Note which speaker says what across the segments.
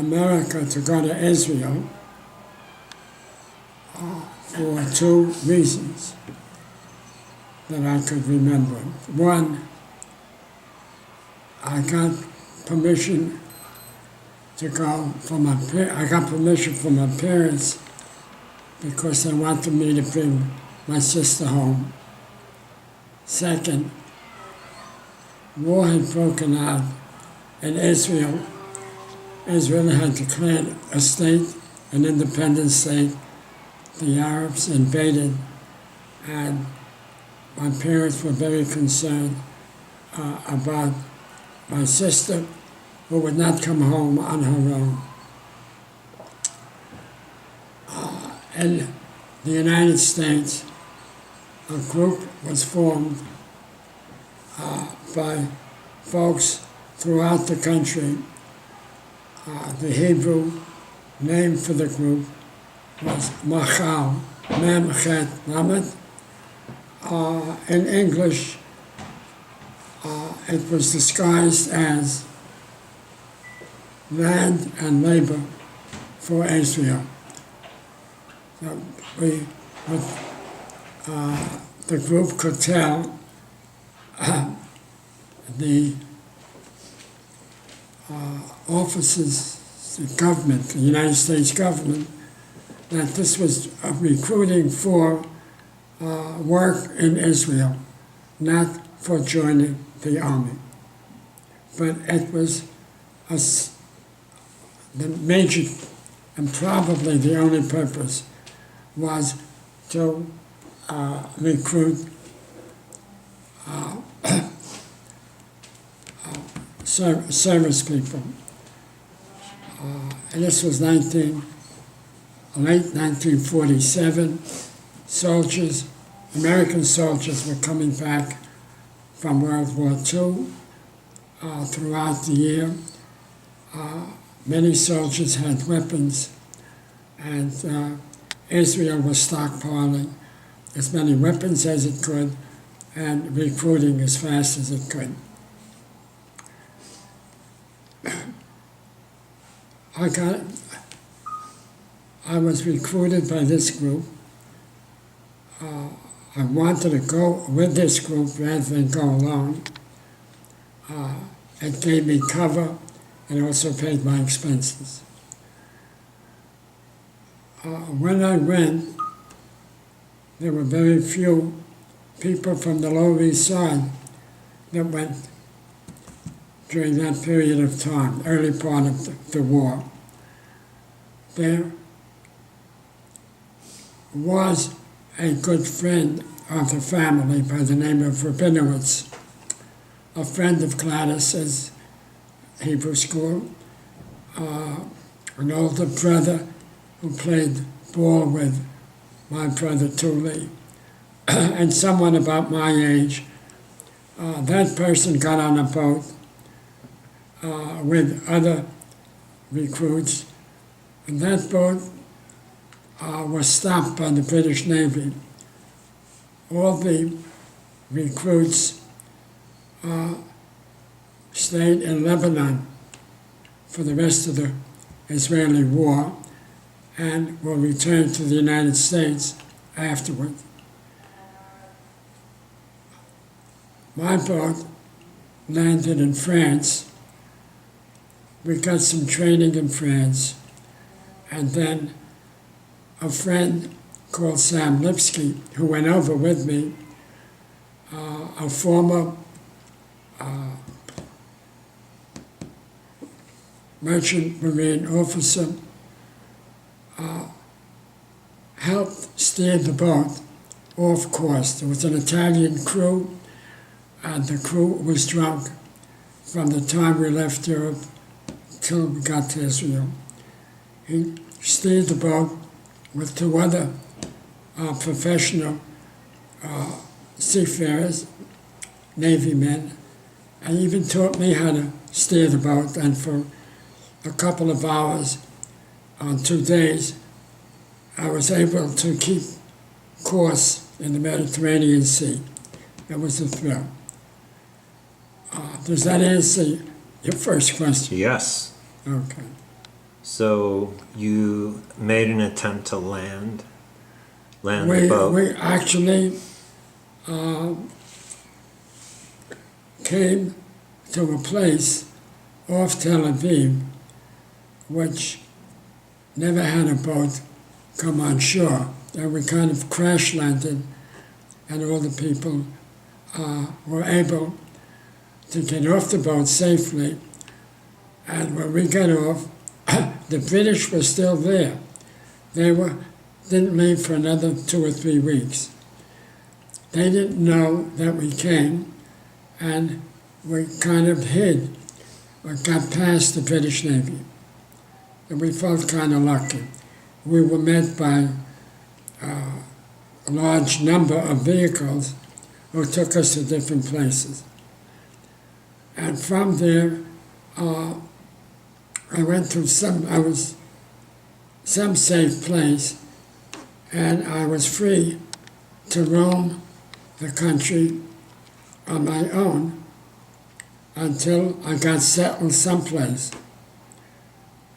Speaker 1: America to go to Israel for two reasons that I could remember. One, I got permission to go from I got permission from my parents because they wanted me to bring my sister home. Second, war had broken out in Israel. Israel had declared a state, an independent state. The Arabs invaded, and my parents were very concerned about my sister, who would not come home on her own. In the United States, a group was formed by folks throughout the country. The Hebrew name for the group was Machal, Mem Chet Lamed. In English, it was disguised as Land and Labor for Israel. So the group could tell the officers, the government, the United States government, that this was recruiting for work in Israel, not for joining the army. But it was the major and probably the only purpose was to recruit service people. And this was late 1947. Soldiers, American soldiers were coming back from World War II throughout the year. Many soldiers had weapons, and Israel was stockpiling as many weapons as it could and recruiting as fast as it could. I was recruited by this group. I wanted to go with this group rather than go alone. It gave me cover and also paid my expenses. When I went, there were very few people from the Lower East Side that went during that period of time, early part of the war. There was a good friend of the family by the name of Gewirtz, a friend of Gladys's Hebrew school, an older brother who played ball with my brother Tuli, and someone about my age. That person got on a boat with other recruits, and that boat was stopped by the British Navy. All the recruits stayed in Lebanon for the rest of the Israeli war and were returned to the United States afterward. My boat landed in France. We got some training in France, and then a friend called Sam Lipsky, who went over with me, a former merchant marine officer, helped steer the boat off course. There was an Italian crew, and the crew was drunk from the time we left Europe till we got to Israel. He steered the boat with two other professional seafarers, Navy men, and even taught me how to steer the boat. And for a couple of hours on 2 days, I was able to keep course in the Mediterranean Sea. It was a thrill. Does that answer your first question?
Speaker 2: Yes.
Speaker 1: Okay.
Speaker 2: So you made an attempt to land the
Speaker 1: We
Speaker 2: boat.
Speaker 1: actually came to a place off Tel Aviv which never had a boat come on shore. And we kind of crash landed, and all the people were able to get off the boat safely. And when we got off, the British were still there. They didn't leave for another 2 or 3 weeks. They didn't know that we came, and we kind of hid or got past the British Navy. And we felt kind of lucky. We were met by a large number of vehicles who took us to different places. And from there, I went to some safe place, and I was free to roam the country on my own until I got settled someplace.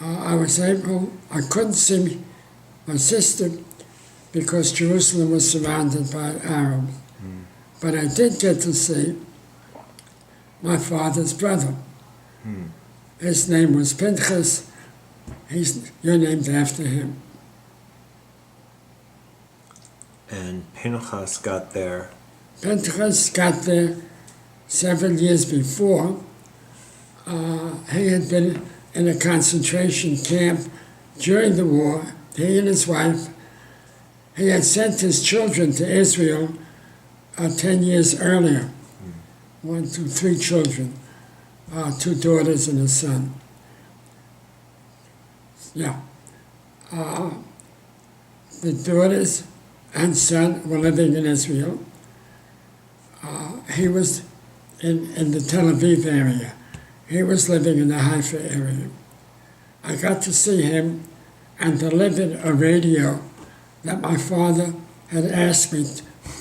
Speaker 1: I couldn't see my sister because Jerusalem was surrounded by Arabs. But I did get to see my father's brother. His name was Pinchas. You're named after him.
Speaker 2: And Pinchas got there.
Speaker 1: Pinchas got there 7 years before. He had been in a concentration camp during the war. He and his wife. He had sent his children to Israel 10 years earlier. 1, 2, 3 children. 2 daughters and a son. Yeah. The daughters and son were living in Israel. He was in the Tel Aviv area. He was living in the Haifa area. I got to see him and delivered a radio that my father had asked me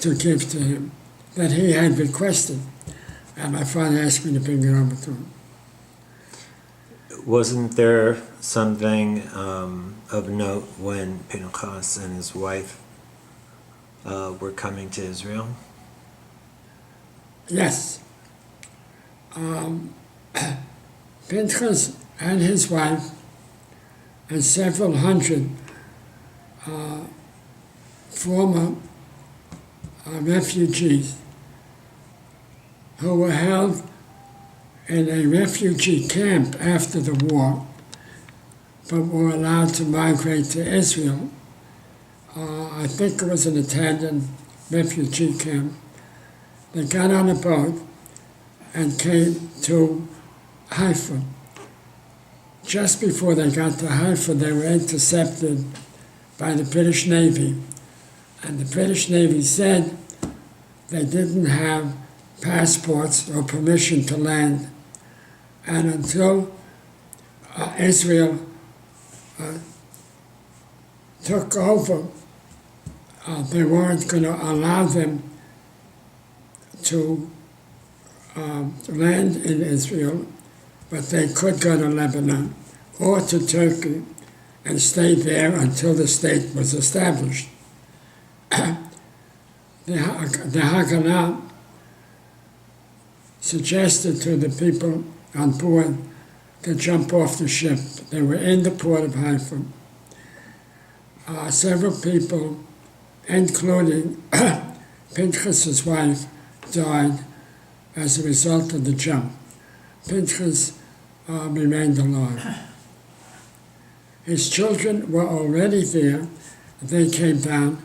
Speaker 1: to give to him, that he had requested. And my father asked me to bring it over to him.
Speaker 2: Wasn't there something of note when Pinchas and his wife were coming to Israel?
Speaker 1: Yes. Pinchas and his wife and several hundred former refugees who were held in a refugee camp after the war, but were allowed to migrate to Israel. I think it was an Italian refugee camp. They got on a boat and came to Haifa. Just before they got to Haifa, they were intercepted by the British Navy. And the British Navy said they didn't have passports or permission to land. And until Israel took over, they weren't going to allow them to land in Israel, but they could go to Lebanon or to Turkey and stay there until the state was established. The Haganah suggested to the people on board to jump off the ship. They were in the port of Haifa. Several people, including Pinchas' wife, died as a result of the jump. Pinchas remained alive. His children were already there. They came down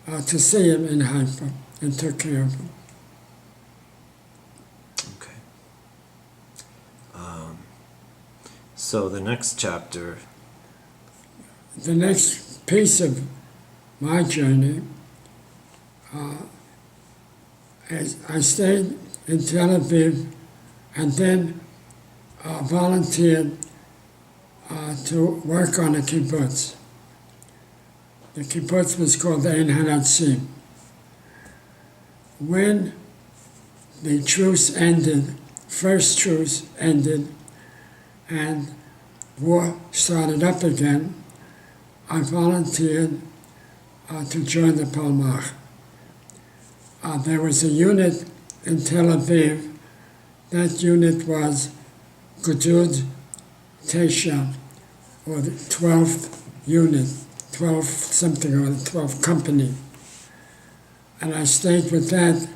Speaker 1: to see him in Haifa and took care of him.
Speaker 2: Okay. So the next chapter.
Speaker 1: The next piece of my journey, I stayed in Tel Aviv and then volunteered to work on a kibbutz. The kibbutz was called Ein Hanatzim. When the truce ended, first truce ended, and war started up again, I volunteered to join the Palmach. There was a unit in Tel Aviv. That unit was Gewirtz Tesha, or the 12th unit, 12 something or the 12th company. And I stayed with that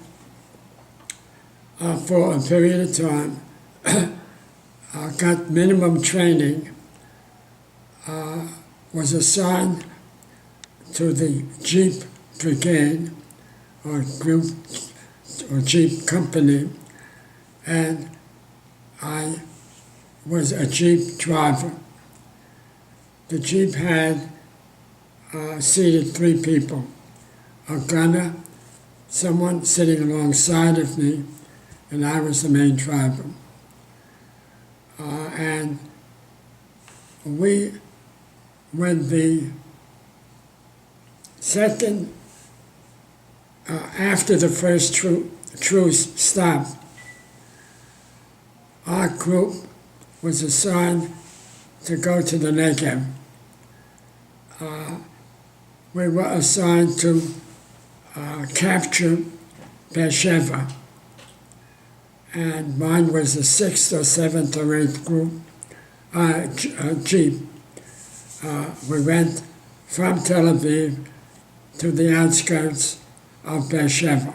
Speaker 1: for a period of time. Got minimum training, was assigned to the Jeep brigade or group or Jeep company, and I was a Jeep driver. The Jeep had seated 3 people, a gunner, someone sitting alongside of me, and I was the main driver. And when the second, after the first truce stopped, our group was assigned to go to the Negev. We were assigned to capture Beersheba, and mine was the 6th or 7th or 8th group, Jeep. We went from Tel Aviv to the outskirts of Beersheba.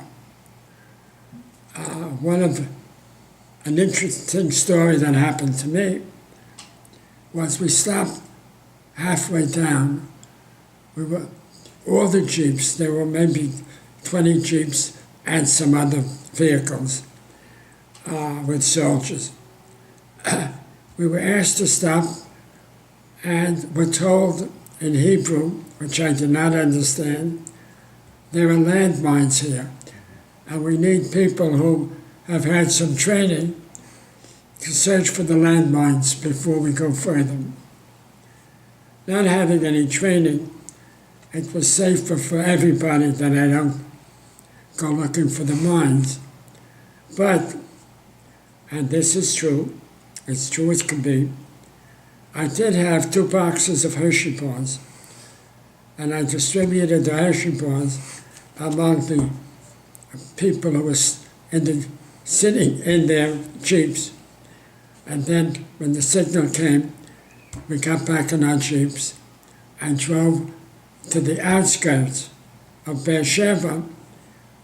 Speaker 1: An interesting story that happened to me was we stopped halfway down. All the Jeeps, there were maybe 20 Jeeps and some other vehicles with soldiers. We were asked to stop and were told in Hebrew, which I did not understand, there are landmines here, and we need people who have had some training to search for the landmines before we go further. Not having any training, it was safer for everybody that I don't go looking for the mines. But, and this is true, as true as can be, I did have 2 boxes of Hershey bars, and I distributed the Hershey bars among the people who were sitting in their Jeeps. And then when the signal came, we got back in our Jeeps and drove to the outskirts of Beersheba,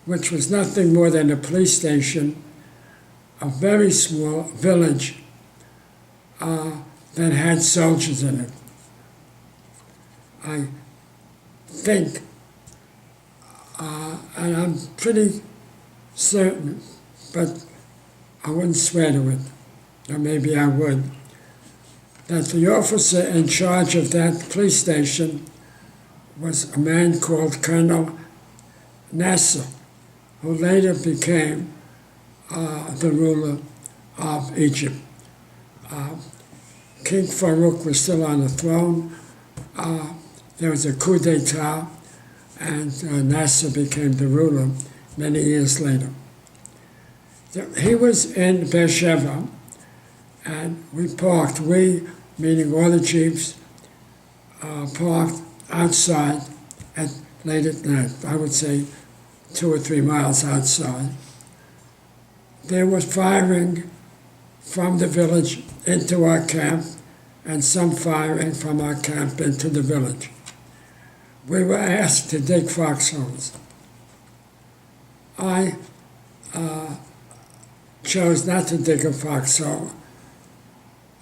Speaker 1: which was nothing more than a police station, a very small village that had soldiers in it. I think, and I'm pretty certain, but I wouldn't swear to it, or maybe I would, that the officer in charge of that police station was a man called Colonel Nasser, who later became the ruler of Egypt. King Farouk was still on the throne. There was a coup d'etat, and Nasser became the ruler many years later. He was in Beersheba, and we parked, meaning all the Jeeps, parked outside late at night, I would say 2 or 3 miles outside. There was firing from the village into our camp, and some firing from our camp into the village. We were asked to dig foxholes. I chose not to dig a foxhole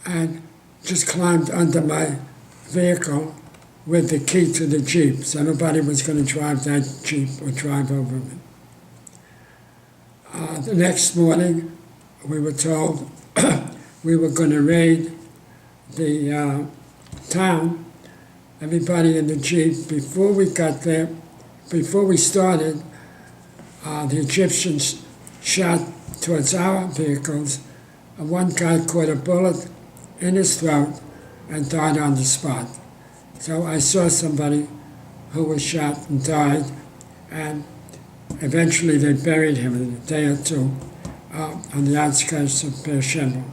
Speaker 1: and just climbed under my vehicle with the key to the Jeep, so nobody was going to drive that Jeep or drive over me. The next morning, we were told we were going to raid the town. Everybody in the Jeep, before we got there, before we started, the Egyptians shot towards our vehicles, and one guy caught a bullet in his throat and died on the spot. So I saw somebody who was shot and died, and eventually they buried him in a day or 2 on the outskirts of Beersheba.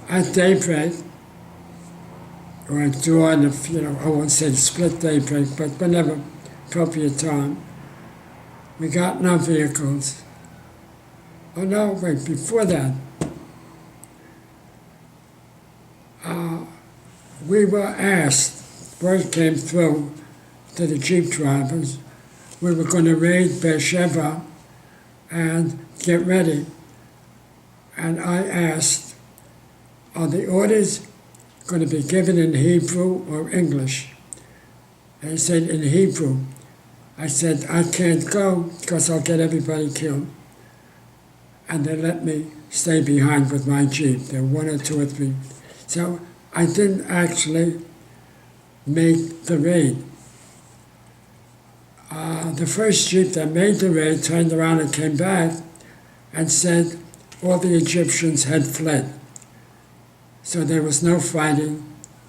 Speaker 1: at daybreak, or at dawn, if I won't say split daybreak, but whenever appropriate time, we got in our vehicles. Oh no, wait, before that, we were asked, word came through to the Jeep drivers, we were going to raid Beersheba and get ready. And I asked, are the orders going to be given in Hebrew or English? They said in Hebrew. I said, I can't go because I'll get everybody killed. And they let me stay behind with my Jeep. There were one or two or three. So I didn't actually make the raid. The first Jeep that made the raid turned around and came back and said all the Egyptians had fled. So there was no fighting,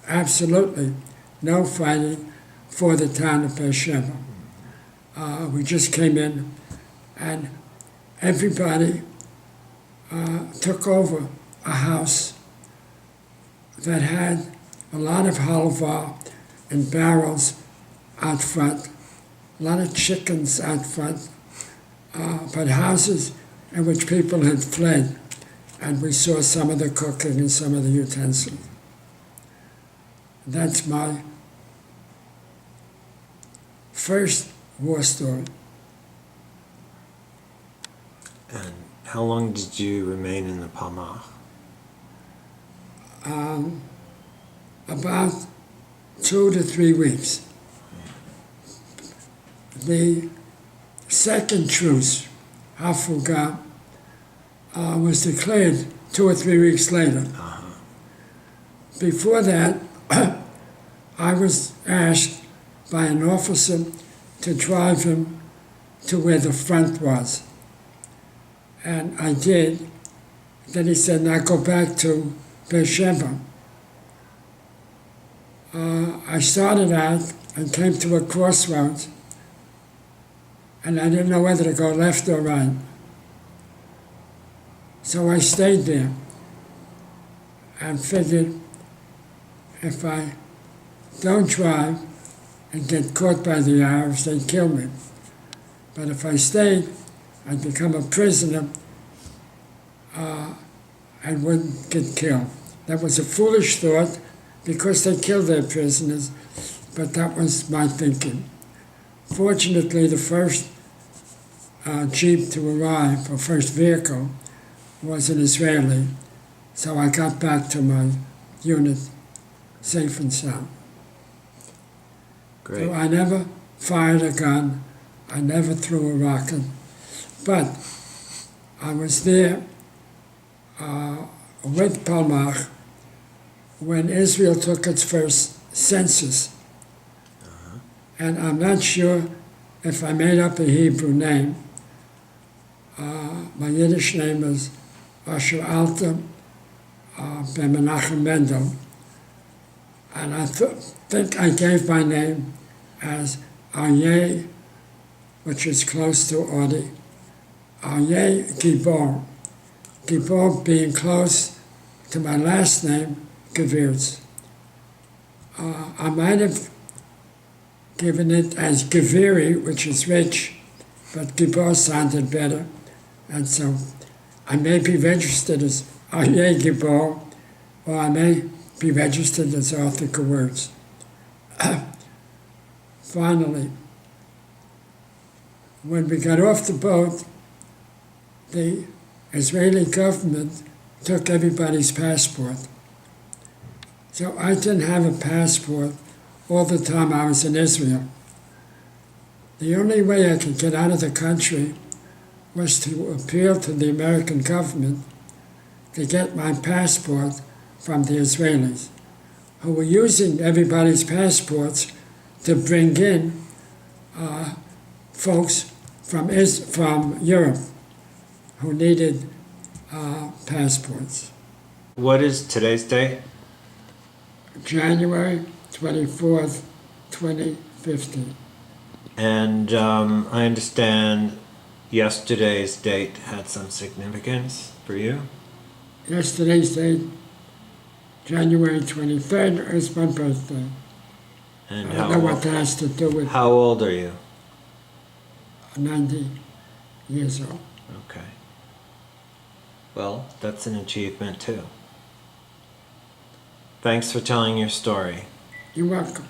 Speaker 1: absolutely no fighting for the town of Beersheba. We just came in and everybody took over a house that had a lot of halva in barrels out front, a lot of chickens out front, but houses in which people had fled, and we saw some of the cooking and some of the utensils. That's my first war story.
Speaker 2: And how long did you remain in the Palmach?
Speaker 1: About 2 to 3 weeks. The second truce, Hafuga, was declared 2 or 3 weeks later. Before that, I was asked by an officer to drive him to where the front was. And I did. Then he said, now go back to Beersheba. I started out and came to a crossroads, and I didn't know whether to go left or right. So I stayed there and figured if I don't drive and get caught by the Arabs, they'd kill me. But if I stayed, I'd become a prisoner and wouldn't get killed. That was a foolish thought because they killed their prisoners, but that was my thinking. Fortunately, the first Jeep to arrive, or first vehicle, was an Israeli, so I got back to my unit safe and sound.
Speaker 2: Great.
Speaker 1: So I never fired a gun, I never threw a rocket, but I was there with Palmach when Israel took its first census. And I'm not sure if I made up a Hebrew name. My Yiddish name is Asher Alta Ben Menachem Mendel. And I think I gave my name as Aryeh, which is close to Odi. Aryeh Gibor. Gibor being close to my last name, Gewirtz. I might have given it as Gewiri, which is rich, but Gibor sounded better. And so I may be registered as Aryeh Gibor, or I may be registered as Arthur Gewirtz. Finally, when we got off the boat, the Israeli government took everybody's passport. So I didn't have a passport all the time I was in Israel. The only way I could get out of the country was to appeal to the American government to get my passport from the Israelis, who were using everybody's passports to bring in folks from Europe who needed passports.
Speaker 2: What is today's date?
Speaker 1: January 24th, 2015.
Speaker 2: And I understand yesterday's date had some significance for you?
Speaker 1: Yesterday's date January 23rd is my birthday.
Speaker 2: And
Speaker 1: I don't know what that has to do with
Speaker 2: how old are you?
Speaker 1: 90 years old.
Speaker 2: Okay. Well, that's an achievement too. Thanks for telling your story.
Speaker 1: You're welcome.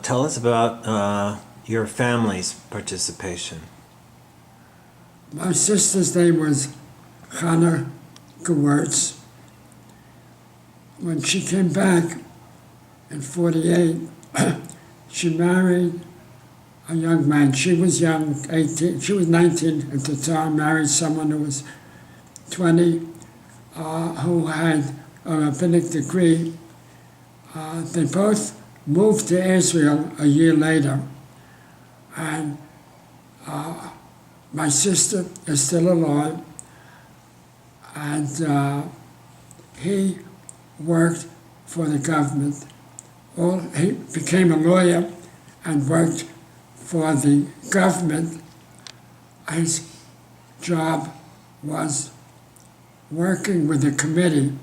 Speaker 2: Tell us about your family's participation.
Speaker 1: My sister's name was Hannah Gewirtz. When she came back in 48, she married a young man. She was young, 18. She was 19 at the time, married someone who was 20, who had a rabbinic degree. They both moved to Israel a year later, and my sister is still alive, and he worked for the government. He became a lawyer and worked for the government. His job was working with the committee